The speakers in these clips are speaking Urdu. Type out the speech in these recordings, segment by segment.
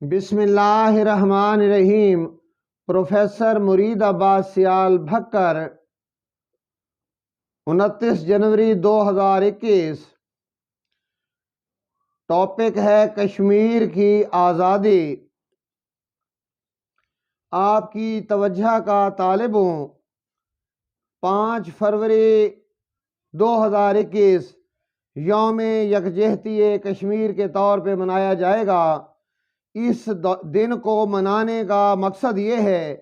بسم اللہ الرحمن الرحیم۔ پروفیسر مرید عباس سیال بھکر، 29 جنوری 2021۔ ٹاپک ہے کشمیر کی آزادی۔ آپ کی توجہ کا طالب ہوں۔ 5 فروری 2021 یوم یکجہتی کشمیر کے طور پہ منایا جائے گا۔ اس دن کو منانے کا مقصد یہ ہے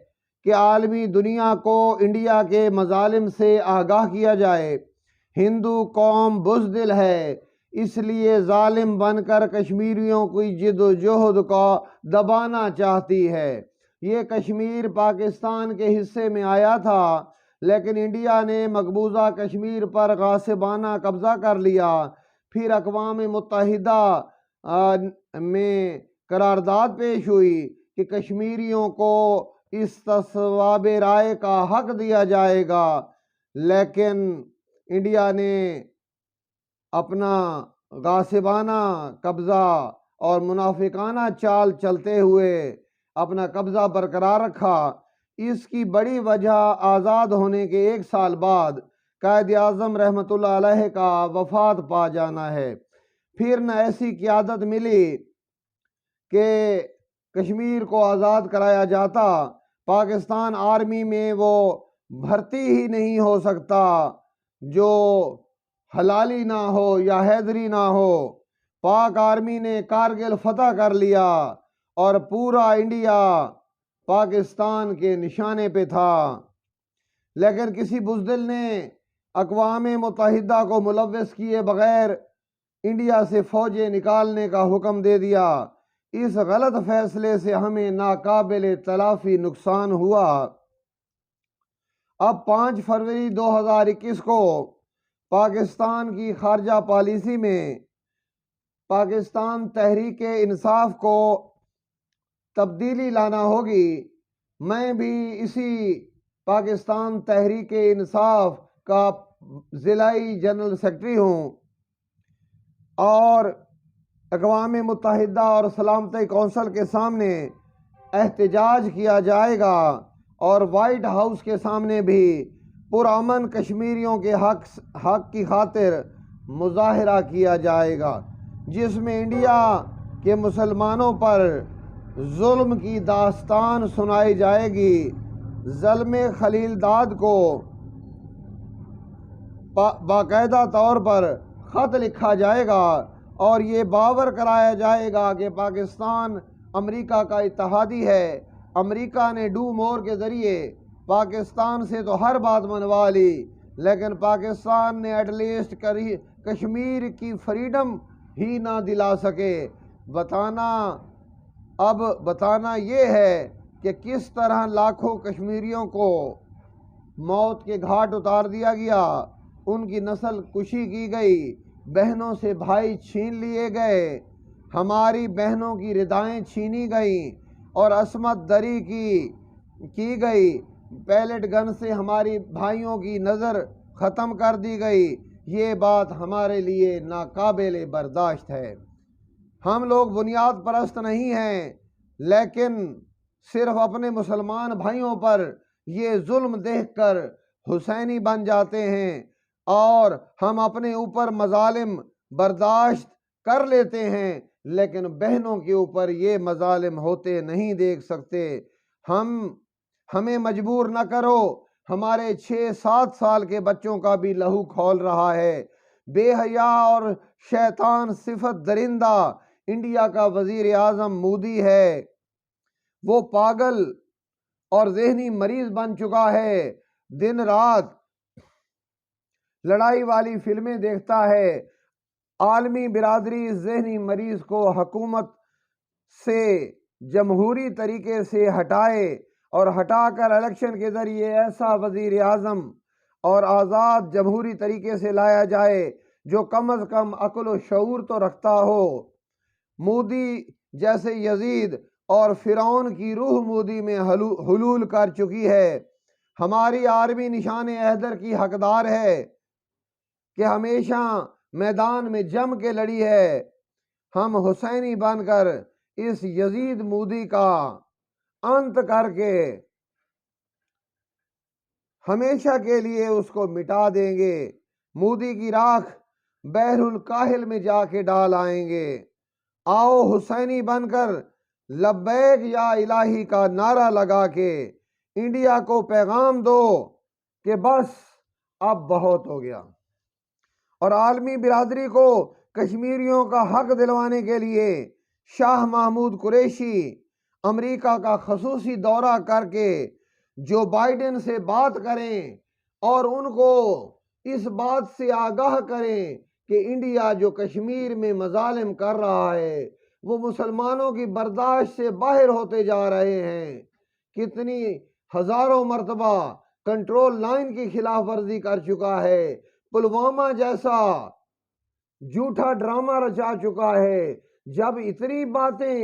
کہ عالمی دنیا کو انڈیا کے مظالم سے آگاہ کیا جائے۔ ہندو قوم بزدل ہے، اس لیے ظالم بن کر کشمیریوں کی جد و جہد کو دبانا چاہتی ہے۔ یہ کشمیر پاکستان کے حصے میں آیا تھا، لیکن انڈیا نے مقبوضہ کشمیر پر غاصبانہ قبضہ کر لیا۔ پھر اقوام متحدہ میں قرارداد پیش ہوئی کہ کشمیریوں کو استصواب رائے کا حق دیا جائے گا، لیکن انڈیا نے اپنا غاصبانہ قبضہ اور منافقانہ چال چلتے ہوئے اپنا قبضہ برقرار رکھا۔ اس کی بڑی وجہ آزاد ہونے کے 1 سال بعد قائد اعظم رحمۃ اللہ علیہ کا وفات پا جانا ہے۔ پھر نہ ایسی قیادت ملی کہ کشمیر کو آزاد کرایا جاتا۔ پاکستان آرمی میں وہ بھرتی ہی نہیں ہو سکتا جو ہلالی نہ ہو یا حیدری نہ ہو۔ پاک آرمی نے کارگل فتح کر لیا اور پورا انڈیا پاکستان کے نشانے پہ تھا، لیکن کسی بزدل نے اقوام متحدہ کو ملوث کیے بغیر انڈیا سے فوجیں نکالنے کا حکم دے دیا۔ اس غلط فیصلے سے ہمیں ناقابل تلافی نقصان ہوا۔ اب 5 فروری 2021 کو پاکستان کی خارجہ پالیسی میں پاکستان تحریک انصاف کو تبدیلی لانا ہوگی۔ میں بھی اسی پاکستان تحریک انصاف کا ضلعی جنرل سیکرٹری ہوں، اور اقوام متحدہ اور سلامتی کونسل کے سامنے احتجاج کیا جائے گا، اور وائٹ ہاؤس کے سامنے بھی پرامن کشمیریوں کے حق کی خاطر مظاہرہ کیا جائے گا، جس میں انڈیا کے مسلمانوں پر ظلم کی داستان سنائی جائے گی۔ زلمے خلیل داد کو باقاعدہ طور پر خط لکھا جائے گا اور یہ باور کرایا جائے گا کہ پاکستان امریکہ کا اتحادی ہے۔ امریکہ نے ڈو مور کے ذریعے پاکستان سے تو ہر بات منوا لی، لیکن پاکستان نے ایٹ لیسٹ کشمیر کی فریڈم ہی نہ دلا سکے۔ بتانا یہ ہے کہ کس طرح لاکھوں کشمیریوں کو موت کے گھاٹ اتار دیا گیا، ان کی نسل کشی کی گئی، بہنوں سے بھائی چھین لیے گئے، ہماری بہنوں کی ردائیں چھینی گئیں اور عصمت دری کی گئی، پیلٹ گن سے ہماری بھائیوں کی نظر ختم کر دی گئی۔ یہ بات ہمارے لیے ناقابل برداشت ہے۔ ہم لوگ بنیاد پرست نہیں ہیں، لیکن صرف اپنے مسلمان بھائیوں پر یہ ظلم دیکھ کر حسینی بن جاتے ہیں، اور ہم اپنے اوپر مظالم برداشت کر لیتے ہیں، لیکن بہنوں کے اوپر یہ مظالم ہوتے نہیں دیکھ سکتے۔ ہمیں مجبور نہ کرو، ہمارے 6-7 سال کے بچوں کا بھی لہو کھول رہا ہے۔ بے حیا اور شیطان صفت درندہ انڈیا کا وزیر اعظم مودی ہے۔ وہ پاگل اور ذہنی مریض بن چکا ہے، دن رات لڑائی والی فلمیں دیکھتا ہے۔ عالمی برادری اس ذہنی مریض کو حکومت سے جمہوری طریقے سے ہٹائے، اور ہٹا کر الیکشن کے ذریعے ایسا وزیر اعظم اور آزاد جمہوری طریقے سے لایا جائے جو کم از کم عقل و شعور تو رکھتا ہو۔ مودی جیسے یزید اور فرعون کی روح مودی میں حلول کر چکی ہے۔ ہماری آرمی نشان حیدر کی حقدار ہے کہ ہمیشہ میدان میں جم کے لڑی ہے۔ ہم حسینی بن کر اس یزید مودی کا انت کر کے ہمیشہ کے لیے اس کو مٹا دیں گے، مودی کی راکھ بحر الکاہل میں جا کے ڈال آئیں گے۔ آؤ حسینی بن کر لبیک یا الہی کا نعرہ لگا کے انڈیا کو پیغام دو کہ بس اب بہت ہو گیا، اور عالمی برادری کو کشمیریوں کا حق دلوانے کے لیے شاہ محمود قریشی امریکہ کا خصوصی دورہ کر کے جو بائیڈن سے بات کریں اور ان کو اس بات سے آگاہ کریں کہ انڈیا جو کشمیر میں مظالم کر رہا ہے وہ مسلمانوں کی برداشت سے باہر ہوتے جا رہے ہیں، کتنی ہزاروں مرتبہ کنٹرول لائن کی خلاف ورزی کر چکا ہے، پلوامہ جیسا جھوٹا ڈرامہ رچا چکا ہے۔ جب اتنی باتیں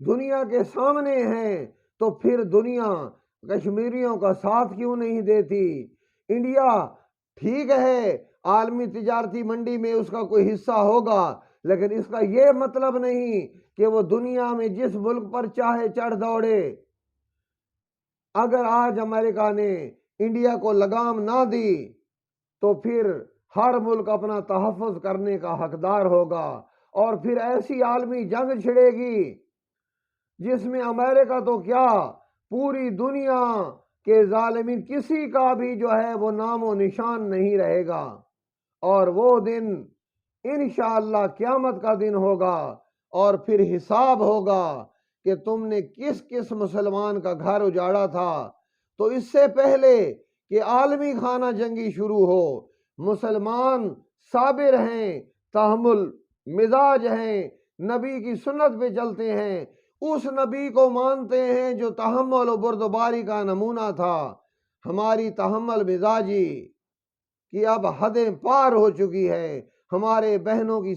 دنیا کے سامنے ہیں تو پھر دنیا کشمیریوں کا ساتھ کیوں نہیں دیتی؟ انڈیا ٹھیک ہے عالمی تجارتی منڈی میں اس کا کوئی حصہ ہوگا، لیکن اس کا یہ مطلب نہیں کہ وہ دنیا میں جس ملک پر چاہے چڑھ دوڑے۔ اگر آج امریکہ نے انڈیا کو لگام نہ دی تو پھر ہر ملک اپنا تحفظ کرنے کا حقدار ہوگا، اور پھر ایسی عالمی جنگ چھڑے گی جس میں امریکہ تو کیا پوری دنیا کے ظالمین کسی کا بھی جو ہے وہ نام و نشان نہیں رہے گا، اور وہ دن انشاءاللہ قیامت کا دن ہوگا، اور پھر حساب ہوگا کہ تم نے کس کس مسلمان کا گھر اجاڑا تھا۔ تو اس سے پہلے کہ عالمی خانہ جنگی شروع ہو، مسلمان صابر ہیں، تحمل مزاج ہیں، نبی کی سنت پہ چلتے ہیں، اس نبی کو مانتے ہیں جو تحمل و بردباری کا نمونہ تھا۔ ہماری تحمل مزاجی کی اب حدیں پار ہو چکی ہے، ہمارے بہنوں کی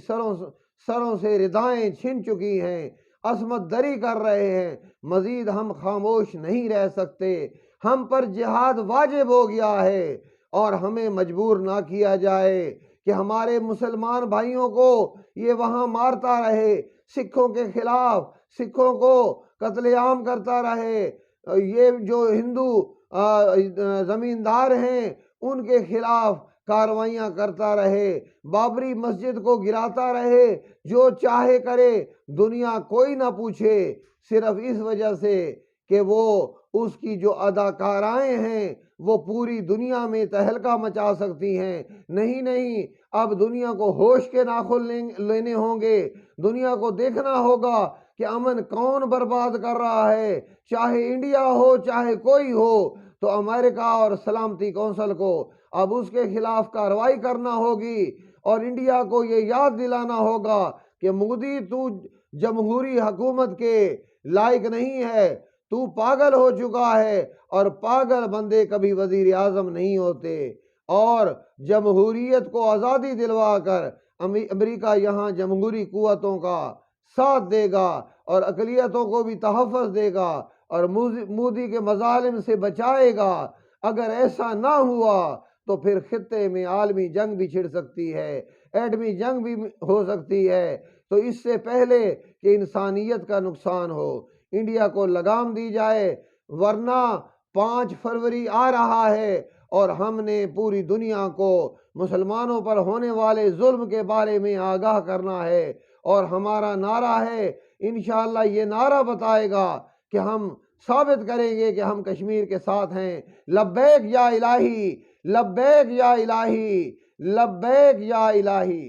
سروں سے ردائیں چھن چکی ہیں، عصمت دری کر رہے ہیں، مزید ہم خاموش نہیں رہ سکتے، ہم پر جہاد واجب ہو گیا ہے، اور ہمیں مجبور نہ کیا جائے کہ ہمارے مسلمان بھائیوں کو یہ وہاں مارتا رہے، سکھوں کے خلاف سکھوں کو قتل عام کرتا رہے، یہ جو ہندو زمیندار ہیں ان کے خلاف کاروائیاں کرتا رہے، بابری مسجد کو گراتا رہے، جو چاہے کرے، دنیا کوئی نہ پوچھے، صرف اس وجہ سے کہ وہ اس کی جو اداکارائیں ہیں وہ پوری دنیا میں تہلکہ مچا سکتی ہیں۔ نہیں، اب دنیا کو ہوش کے ناخن لینے ہوں گے، دنیا کو دیکھنا ہوگا کہ امن کون برباد کر رہا ہے، چاہے انڈیا ہو چاہے کوئی ہو، تو امریکہ اور سلامتی کونسل کو اب اس کے خلاف کارروائی کرنا ہوگی، اور انڈیا کو یہ یاد دلانا ہوگا کہ مودی تو جمہوری حکومت کے لائق نہیں ہے، تو پاگل ہو چکا ہے، اور پاگل بندے کبھی وزیر اعظم نہیں ہوتے، اور جمہوریت کو آزادی دلوا کر امریکہ یہاں جمہوری قوتوں کا ساتھ دے گا اور اقلیتوں کو بھی تحفظ دے گا اور مودی کے مظالم سے بچائے گا۔ اگر ایسا نہ ہوا تو پھر خطے میں عالمی جنگ بھی چھڑ سکتی ہے، ایٹمی جنگ بھی ہو سکتی ہے۔ تو اس سے پہلے کہ انسانیت کا نقصان ہو، انڈیا کو لگام دی جائے، ورنہ 5 فروری آ رہا ہے اور ہم نے پوری دنیا کو مسلمانوں پر ہونے والے ظلم کے بارے میں آگاہ کرنا ہے، اور ہمارا نعرہ ہے، انشاءاللہ یہ نعرہ بتائے گا کہ ہم ثابت کریں گے کہ ہم کشمیر کے ساتھ ہیں۔ لبیک یا الہی، لبیک یا الہی، لبیک یا الہی۔